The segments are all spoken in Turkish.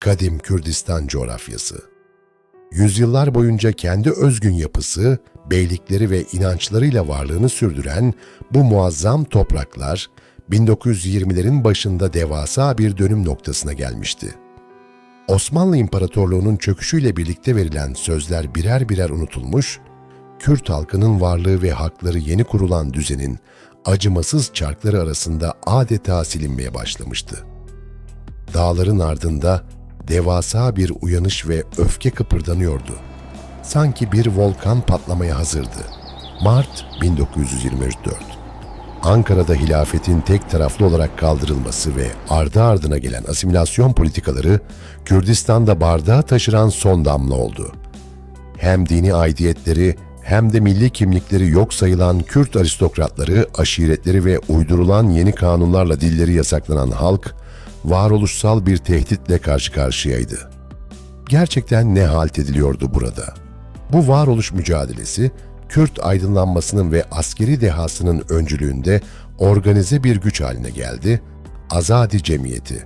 kadim Kürdistan coğrafyası. Yüzyıllar boyunca kendi özgün yapısı, beylikleri ve inançlarıyla varlığını sürdüren bu muazzam topraklar, 1920'lerin başında devasa bir dönüm noktasına gelmişti. Osmanlı İmparatorluğu'nun çöküşüyle birlikte verilen sözler birer birer unutulmuş, Kürt halkının varlığı ve hakları yeni kurulan düzenin acımasız çarkları arasında adeta silinmeye başlamıştı. Dağların ardında devasa bir uyanış ve öfke kıpırdanıyordu. Sanki bir volkan patlamaya hazırdı. Mart 1924. Ankara'da hilafetin tek taraflı olarak kaldırılması ve ardı ardına gelen asimilasyon politikaları Kürdistan'da bardağı taşıran son damla oldu. Hem dini aidiyetleri hem de milli kimlikleri yok sayılan Kürt aristokratları, aşiretleri ve uydurulan yeni kanunlarla dilleri yasaklanan halk, varoluşsal bir tehditle karşı karşıyaydı. Gerçekten ne halt ediliyordu burada? Bu varoluş mücadelesi, Kürt aydınlanmasının ve askeri dehasının öncülüğünde organize bir güç haline geldi, Azadi Cemiyeti.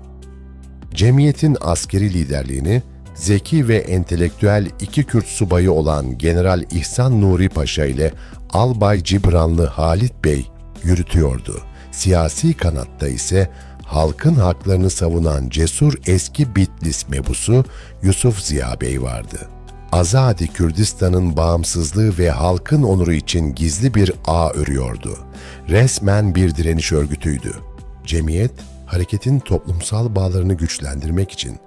Cemiyetin askeri liderliğini, zeki ve entelektüel iki Kürt subayı olan General İhsan Nuri Paşa ile Albay Cibranlı Halit Bey yürütüyordu. Siyasi kanatta ise halkın haklarını savunan cesur eski Bitlis mebusu Yusuf Ziya Bey vardı. Azadi Kürdistan'ın bağımsızlığı ve halkın onuru için gizli bir ağ örüyordu. Resmen bir direniş örgütüydü. Cemiyet, hareketin toplumsal bağlarını güçlendirmek için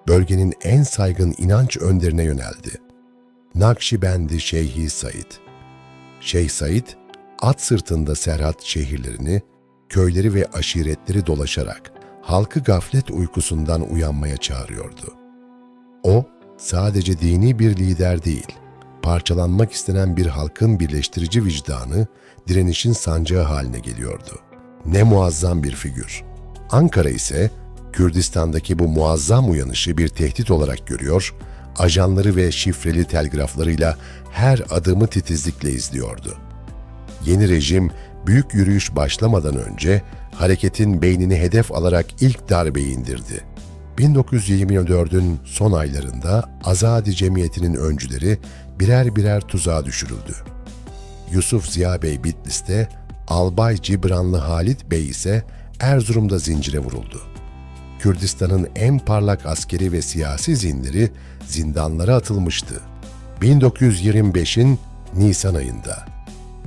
bölgenin en saygın inanç önderine yöneldi. Nakşibendi Şeyhi Said. Şeyh Said, at sırtında Serhat şehirlerini, köyleri ve aşiretleri dolaşarak halkı gaflet uykusundan uyanmaya çağırıyordu. O, sadece dini bir lider değil, parçalanmak istenen bir halkın birleştirici vicdanı, direnişin sancağı haline geliyordu. Ne muazzam bir figür. Ankara ise Kürdistan'daki bu muazzam uyanışı bir tehdit olarak görüyor, ajanları ve şifreli telgraflarıyla her adımı titizlikle izliyordu. Yeni rejim, büyük yürüyüş başlamadan önce hareketin beynini hedef alarak ilk darbeyi indirdi. 1924'ün son aylarında Azadi Cemiyeti'nin öncüleri birer birer tuzağa düşürüldü. Yusuf Ziya Bey Bitlis'te, Albay Cibranlı Halit Bey ise Erzurum'da zincire vuruldu. Kürdistan'ın en parlak askeri ve siyasi zihinleri zindanlara atılmıştı. 1925'in Nisan ayında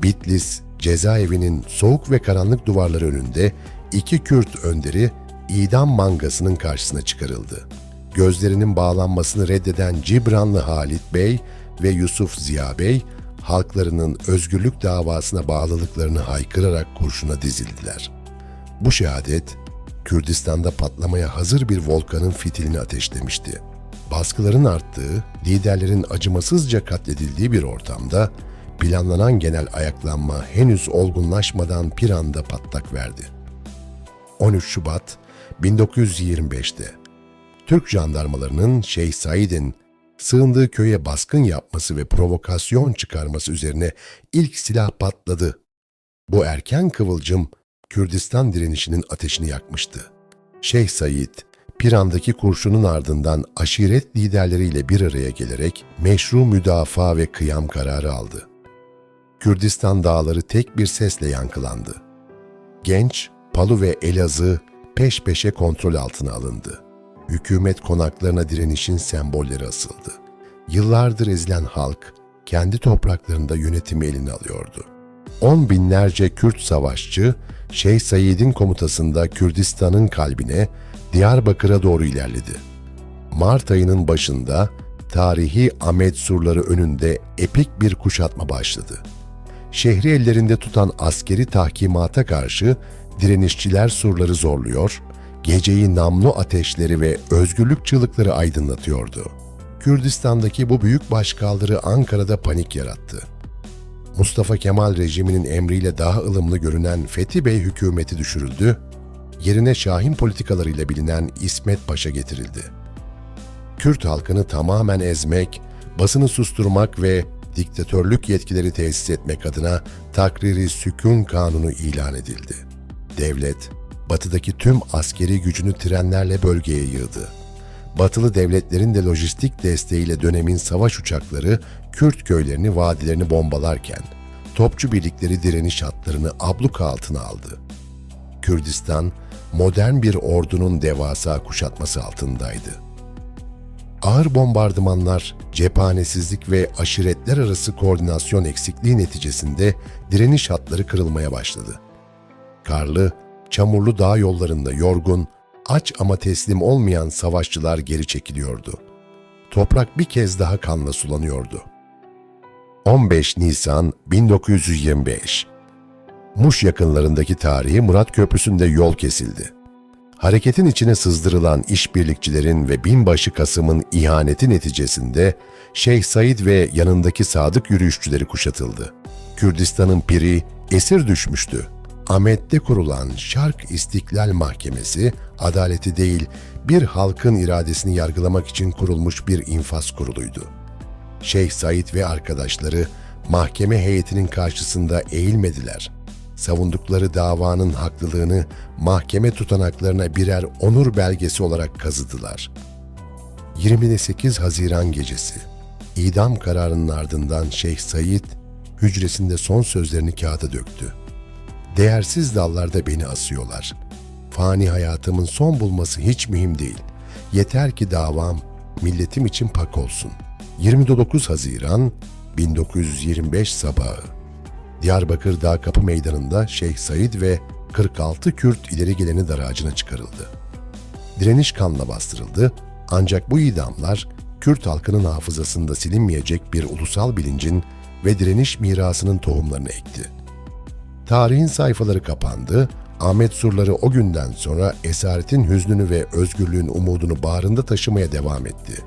Bitlis cezaevinin soğuk ve karanlık duvarları önünde iki Kürt önderi idam mangasının karşısına çıkarıldı. Gözlerinin bağlanmasını reddeden Cibranlı Halit Bey ve Yusuf Ziya Bey, halklarının özgürlük davasına bağlılıklarını haykırarak kurşuna dizildiler. Bu şehadet, Kürdistan'da patlamaya hazır bir volkanın fitilini ateşlemişti. Baskıların arttığı, liderlerin acımasızca katledildiği bir ortamda, planlanan genel ayaklanma henüz olgunlaşmadan bir anda patlak verdi. 13 Şubat 1925'te Türk jandarmalarının Şeyh Said'in sığındığı köye baskın yapması ve provokasyon çıkarması üzerine ilk silah patladı. Bu erken kıvılcım Kürdistan direnişinin ateşini yakmıştı. Şeyh Said, Piran'daki kurşunun ardından aşiret liderleriyle bir araya gelerek meşru müdafaa ve kıyam kararı aldı. Kürdistan dağları tek bir sesle yankılandı. Genç, Palu ve Elazığ peş peşe kontrol altına alındı. Hükümet konaklarına direnişin sembolleri asıldı. Yıllardır ezilen halk, kendi topraklarında yönetimi eline alıyordu. 10 binlerce Kürt savaşçı, Şeyh Said'in komutasında Kürdistan'ın kalbine, Diyarbakır'a doğru ilerledi. Mart ayının başında tarihi Ahmet surları önünde epik bir kuşatma başladı. Şehri ellerinde tutan askeri tahkimata karşı direnişçiler surları zorluyor, geceyi namlu ateşleri ve özgürlük çığlıkları aydınlatıyordu. Kürdistan'daki bu büyük başkaldırı Ankara'da panik yarattı. Mustafa Kemal rejiminin emriyle daha ılımlı görünen Fethi Bey hükümeti düşürüldü, yerine Şahin politikalarıyla bilinen İsmet Paşa getirildi. Kürt halkını tamamen ezmek, basını susturmak ve diktatörlük yetkileri tesis etmek adına Takriri Sükun Kanunu ilan edildi. Devlet, batıdaki tüm askeri gücünü trenlerle bölgeye yığdı. Batılı devletlerin de lojistik desteğiyle dönemin savaş uçakları Kürt köylerini, vadilerini bombalarken, topçu birlikleri direniş hatlarını abluka altına aldı. Kürdistan, modern bir ordunun devasa kuşatması altındaydı. Ağır bombardımanlar, cephanesizlik ve aşiretler arası koordinasyon eksikliği neticesinde direniş hatları kırılmaya başladı. Karlı, çamurlu dağ yollarında yorgun, aç ama teslim olmayan savaşçılar geri çekiliyordu. Toprak bir kez daha kanla sulanıyordu. 15 Nisan 1925 Muş yakınlarındaki tarihi Murat Köprüsü'nde yol kesildi. Hareketin içine sızdırılan işbirlikçilerin ve binbaşı Kasım'ın ihaneti neticesinde Şeyh Said ve yanındaki sadık yürüyüşçüleri kuşatıldı. Kürdistan'ın piri esir düşmüştü. Ahmet'te kurulan Şark İstiklal Mahkemesi, adaleti değil, bir halkın iradesini yargılamak için kurulmuş bir infaz kuruluydu. Şeyh Said ve arkadaşları mahkeme heyetinin karşısında eğilmediler. Savundukları davanın haklılığını mahkeme tutanaklarına birer onur belgesi olarak kazıdılar. 28 Haziran gecesi, idam kararının ardından Şeyh Said, hücresinde son sözlerini kağıda döktü. Değersiz dallarda beni asıyorlar. Fani hayatımın son bulması hiç mühim değil. Yeter ki davam milletim için pak olsun. 29 Haziran 1925 sabahı. Diyarbakır Dağ Kapı Meydanı'nda Şeyh Said ve 46 Kürt ileri geleni dar ağacına çıkarıldı. Direniş kanla bastırıldı, ancak bu idamlar Kürt halkının hafızasında silinmeyecek bir ulusal bilincin ve direniş mirasının tohumlarını ekti. Tarihin sayfaları kapandı, Ahmet surları o günden sonra esaretin hüznünü ve özgürlüğün umudunu bağrında taşımaya devam etti.